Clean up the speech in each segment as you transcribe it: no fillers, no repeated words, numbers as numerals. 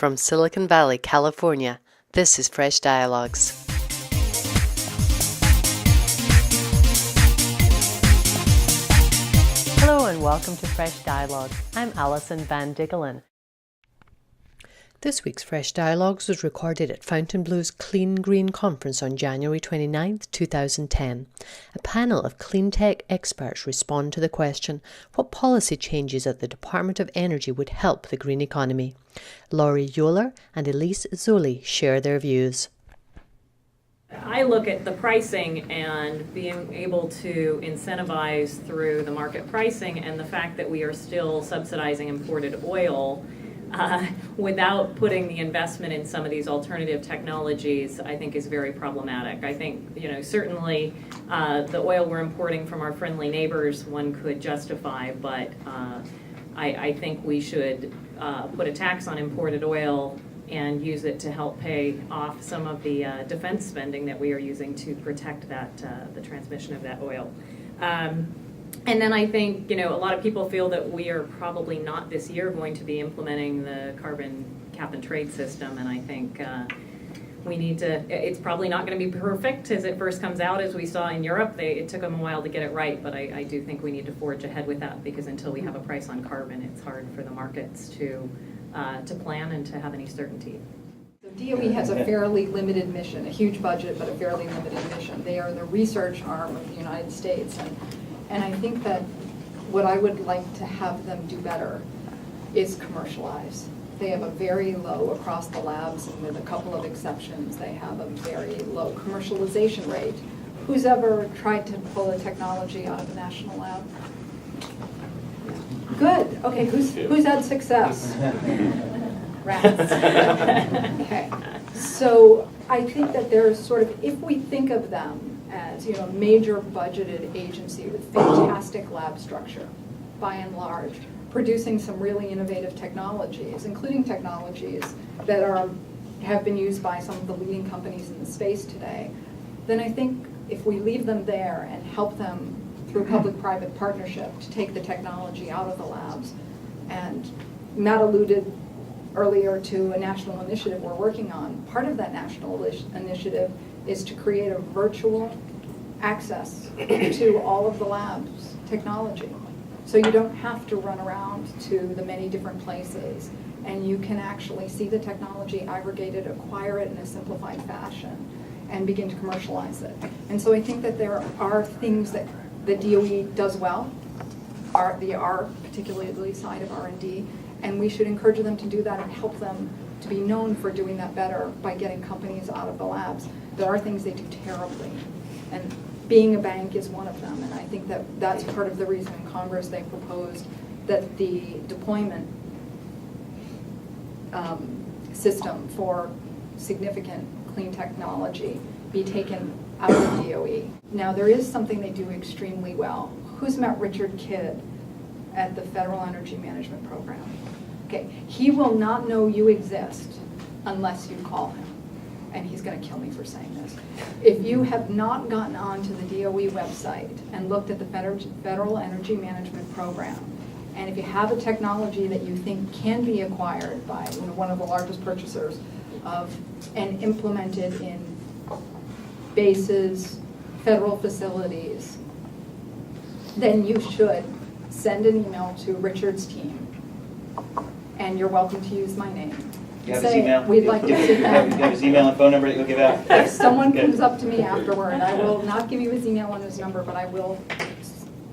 From Silicon Valley, California, this is Fresh Dialogues. Hello and welcome to Fresh Dialogues. I'm Alison Van Diggelen. This week's Fresh Dialogues was recorded at Fontainebleau's Clean Green Conference on January 29, 2010. A panel of clean tech experts respond to the question, what policy changes at the Department of Energy would help the green economy? Laurie Euler and Elise Zoli share their views. I look at the pricing and being able to incentivize through the market pricing and the fact that we are still subsidizing imported oil without putting the investment in some of these alternative technologies, I think is very problematic. I think, certainly the oil we're importing from our friendly neighbors, one could justify, but I think we should put a tax on imported oil and use it to help pay off some of the defense spending that we are using to protect that the transmission of that oil. And then I think, a lot of people feel that we are probably not this year going to be implementing the carbon cap and trade system, and I think we need to, it's probably not going to be perfect as it first comes out, as we saw in Europe. It took them a while to get it right, but I do think we need to forge ahead with that, because until we have a price on carbon, it's hard for the markets to plan and to have any certainty. So DOE has a fairly limited mission, a huge budget, but a fairly limited mission. They are the research arm of the United States, and I think that what I would like to have them do better is commercialize. They have a very low, across the labs, and with a couple of exceptions, they have a very low commercialization rate. Who's ever tried to pull a technology out of a national lab? Good. Okay, who's had success? Rats. Okay. So I think that there's sort of, if we think of them as, a major budgeted agency with fantastic lab structure, by and large, producing some really innovative technologies, including technologies that have been used by some of the leading companies in the space today, then I think if we leave them there and help them through public-private partnership to take the technology out of the labs, and Matt alluded earlier to a national initiative we're working on. Part of that national initiative is to create a virtual access to all of the labs' technology. So you don't have to run around to the many different places, and you can actually see the technology, aggregate it, acquire it in a simplified fashion, and begin to commercialize it. And so I think that there are things that the DOE does well, the R, particularly side of R&D, and we should encourage them to do that and help them to be known for doing that better by getting companies out of the labs. There are things they do terribly, and being a bank is one of them, and I think that that's part of the reason in Congress they proposed that the deployment system for significant clean technology be taken out of DOE. Now, there is something they do extremely well. Who's met Richard Kidd at the Federal Energy Management Program? Okay, he will not know you exist unless you call him, and he's going to kill me for saying this. If you have not gotten onto the DOE website and looked at the Federal Energy Management Program, and if you have a technology that you think can be acquired by one of the largest purchasers and implemented in bases, federal facilities, then you should send an email to Richard's team, and you're welcome to use my name. You have his email? We'd like to sit down. You have his email and phone number that you'll give out? If someone comes up to me afterward, I will not give you his email and his number, but I will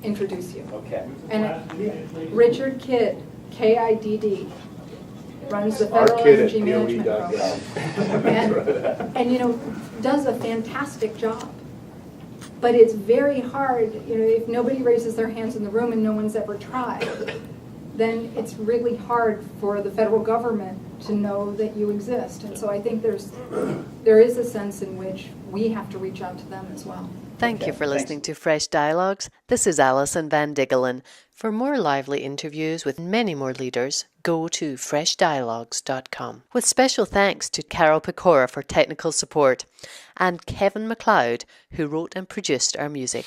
introduce you. Okay. And Richard Kidd, K-I-D-D, runs the Federal Energy Management Program. And does a fantastic job. But it's very hard, if nobody raises their hands in the room and no one's ever tried, then it's really hard for the federal government to know that you exist. And so I think there is a sense in which we have to reach out to them as well. Thank you for listening to Fresh Dialogues. This is Alison Van Diggelen. For more lively interviews with many more leaders, go to freshdialogues.com. With special thanks to Carol Pecora for technical support and Kevin MacLeod, who wrote and produced our music.